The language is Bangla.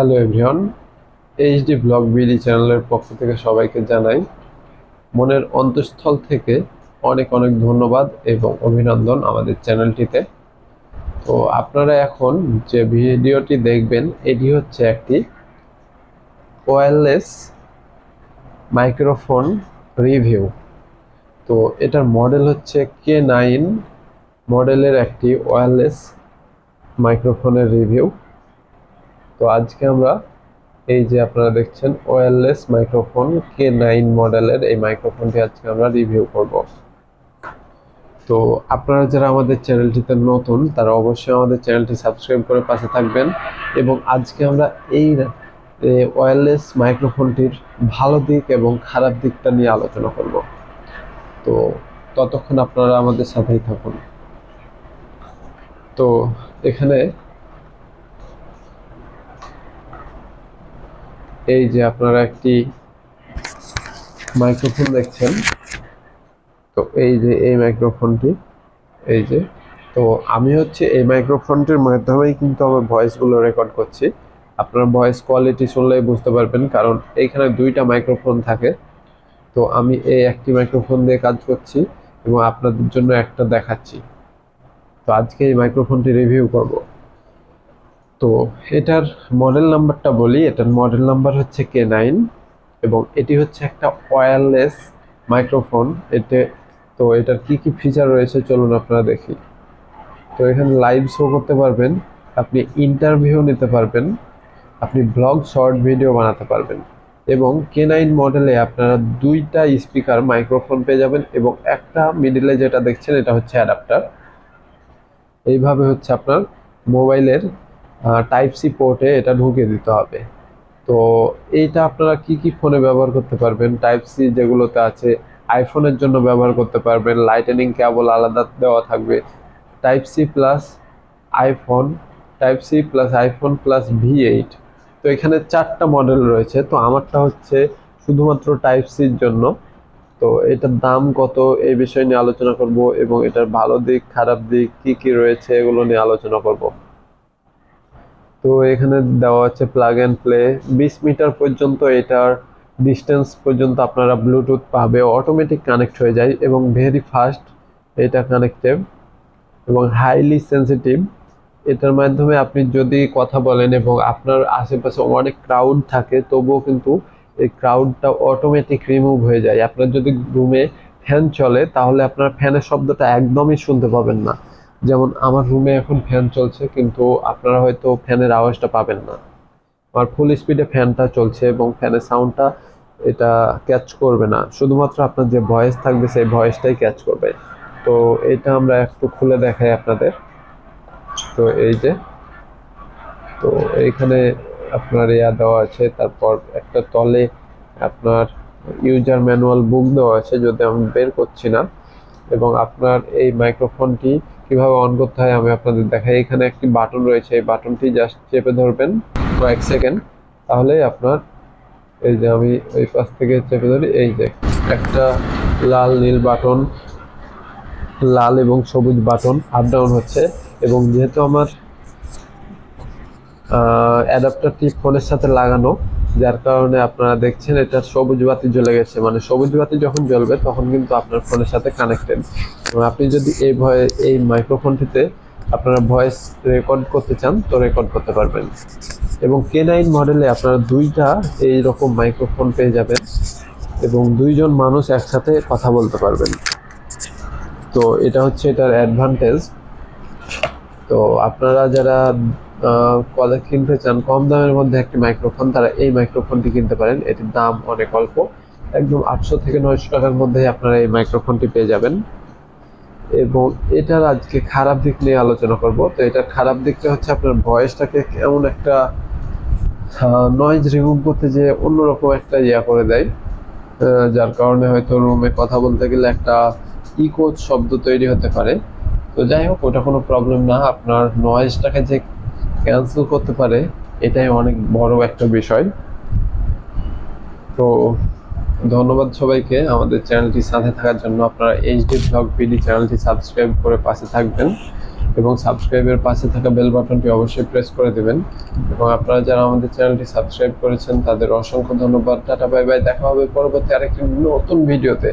Hello everyone, HD blog BD চ্যানেলের পক্ষ থেকে সবাইকে জানাই মনের অন্তঃস্থল থেকে অনেক অনেক ধন্যবাদ এবং অভিনন্দন আমাদের চ্যানেলটিতে। তো আপনারা এখন যে ভিডিওটি দেখবেন এটি হচ্ছে একটি ওয়্যারলেস মাইক্রোফোন রিভিউ। তো এটার মডেল হচ্ছে K9 মডেলের একটি ওয়্যারলেস মাইক্রোফোনের রিভিউ। তো আজকে আমরা এই যে আপনারা দেখছেন ওয়্যারলেস মাইক্রোফোন K9 মডেলের এই মাইক্রোফোনটি আজকে আমরা রিভিউ করব। তো আপনারা যারা আমাদের চ্যানেলটিতে নতুন তারা অবশ্যই আমাদের চ্যানেলটি সাবস্ক্রাইব করে পাশে থাকবেন এবং আজকে আমরা এই ওয়্যারলেস মাইক্রোফোনটির ভালো দিক এবং খারাপ দিকটা নিয়ে আলোচনা করব। তো ততক্ষণ আপনারা আমাদের সাথেই থাকুন। তো এখানে এই যে আপনারা একটি মাইক্রোফোন দেখছেন। তো এই যে এই মাইক্রোফোনটি, এই যে তো আমি হচ্ছে এই মাইক্রোফোনটির মাধ্যমেই কিন্তু আমার ভয়েসগুলো রেকর্ড করছি। আপনার ভয়েস কোয়ালিটি শুনলেই বুঝতে পারবেন, কারণ এইখানে দুইটা মাইক্রোফোন থাকে। তো আমি এই একটি মাইক্রোফোন দিয়ে কাজ করছি এবং আপনাদের জন্য একটা দেখাচ্ছি। তো আজকে এই মাইক্রোফোনটি রিভিউ করব। তো এটার মডেল নাম্বারটা বলি, এটার মডেল নাম্বার হচ্ছে K9 এবং এটি হচ্ছে একটা ওয়্যারলেস মাইক্রোফোন। তো এটার কি কি ফিচার রয়েছে চলুন আপনারা দেখি। তো এখানে লাইভ শো করতে পারবেন, আপনি ইন্টারভিউ নিতে পারবেন, আপনি ব্লগ শর্ট ভিডিও বানাতে পারবেন এবং K9 মডেলে আপনারা দুইটা স্পিকার মাইক্রোফোন পেয়ে যাবেন এবং একটা মিডিলে যেটা দেখছেন এটা হচ্ছে অ্যাডাপ্টার। এইভাবে হচ্ছে আপনার মোবাইলের টাইপ সি পোর্টে এটা ঢুকিয়ে দিতে হবে। তো এইটা আপনারা কি কি ফোনে ব্যবহার করতে পারবেন, টাইপ সি যেগুলোতে আছে আইফোনের জন্য ব্যবহার করতে পারবেন, লাইটনিং কেবল আলাদা দেওয়া থাকবে, type C plus iPhone, type C plus iPhone plus V8। তো এখানে চারটা মডেল রয়েছে। তো আমারটা হচ্ছে শুধুমাত্র টাইপ সির জন্য। তো এটার দাম কত এই বিষয় নিয়ে আলোচনা করব এবং এটার ভালো দিক খারাপ দিক কি কি রয়েছে এগুলো নিয়ে আলোচনা করব। তো এখানে দেওয়া আছে প্লাগ অ্যান্ড প্লে, 20 মিটার পর্যন্ত এটার ডিস্টেন্স পর্যন্ত আপনারা ব্লুটুথ পাবে, অটোমেটিক কানেক্ট হয়ে যায় এবং ভেরি ফাস্ট এটা কানেক্টেড এবং হাইলি সেন্সিটিভ। এটার মাধ্যমে আপনি যদি কথা বলেন এবং আপনার আশেপাশে অনেক ক্রাউড থাকে তবুও কিন্তু এই ক্রাউডটা অটোমেটিক রিমুভ হয়ে যায়। আপনার যদি রুমে ফ্যান চলে তাহলে আপনার ফ্যানের শব্দটা একদমই শুনতে পাবেন না। যেমন আমার রুমে এখন ফ্যান চলছে কিন্তু আপনারা হয়তো ফ্যানের আওয়াজটা পাবেন না। আমার ফুল স্পিডে ফ্যানটা চলছে এবং ফ্যানের সাউন্ডটা এটা ক্যাচ করবে না, শুধুমাত্র আপনার যে ভয়েস থাকবে সেই ভয়েসটাই ক্যাচ করবে। তো এটা আমরা একটু খুলে দেখাই আপনাদের। তো এই যে, তো এইখানে আপনার দেওয়া আছে, তারপর একটা তলে আপনার ইউজার ম্যানুয়াল বুক দেওয়া আছে, যদি আমি বের করছি না। এবং আপনার এই মাইক্রোফোনটি কিভাবে অন করতে হয় আমি আপনাদের দেখাই। এখানে একটি বাটন রয়েছে, এই বাটনটি জাস্ট চেপে ধরবেন কয়েক সেকেন্ড, তাহলে আপনার এই যে আমি এই পাশ থেকে চেপে ধরি, এই যে একটা লাল নীল বাটন, লাল এবং সবুজ বাটন আপ ডাউন হচ্ছে। এবং যেহেতু আমার অ্যাডাপ্টারটি ফোনের সাথে লাগানো, যার কারণে আপনারা দেখছেন এটা সবুজ বাতি জ্বলে গেছে, মানে সবুজ বাতি যখন জ্বলবে তখন কিন্তু আপনার ফোনের সাথে কানেক্টেড। এবং আপনি যদি এই মাইক্রোফোনটিতে আপনারা ভয়েস রেকর্ড করতে চান তো রেকর্ড করতে পারবেন। এবং K9 মডেলে আপনারা দুইটা এই রকম মাইক্রোফোন পেয়ে যাবেন এবং দুইজন মানুষ একসাথে কথা বলতে পারবেন। তো এটা হচ্ছে এটার অ্যাডভান্টেজ। তো আপনারা যারা কিনতে চান কম দামের মধ্যে একটি মাইক্রোফোন, তারা এই মাইক্রোফোনটি কিনতে পারেন। এটির দাম অনেক অল্প, একদম 800 থেকে 900 টাকার মধ্যেই আপনারা এই মাইক্রোফোনটি পেয়ে যাবেন। এবং এটার আজকে খারাপ দিক নিয়ে আলোচনা করব। তো এটার খারাপ দিকটা হচ্ছে আপনার ভয়েসটাকে কেমন একটা নয়েজ রিমুভ করতে যে অন্যরকম একটা করে দেয়, যার কারণে হয়তো রুমে কথা বলতে গেলে একটা ইকো শব্দ তৈরি হতে পারে। তো যাই হোক, ওটা কোনো প্রবলেম না, আপনার নয়েজটাকে যে ক্যান্সেল করতে পারে এটাই অনেক বড় একটা বিষয়। তো ধন্যবাদ সবাইকে আমাদের চ্যানেলটির সাথে থাকার জন্য। আপনারা এইচডি ব্লগ বিডি চ্যানেলটি সাবস্ক্রাইব করে পাশে থাকবেন এবং সাবস্ক্রাইবের পাশে থাকা বেল বাটনটি অবশ্যই প্রেস করে দেবেন। এবং আপনারা যারা আমাদের চ্যানেলটি সাবস্ক্রাইব করেছেন তাদের অসংখ্য ধন্যবাদ। টাটা বাই বাই, দেখা হবে পরবর্তী আরেকটি নতুন ভিডিওতে।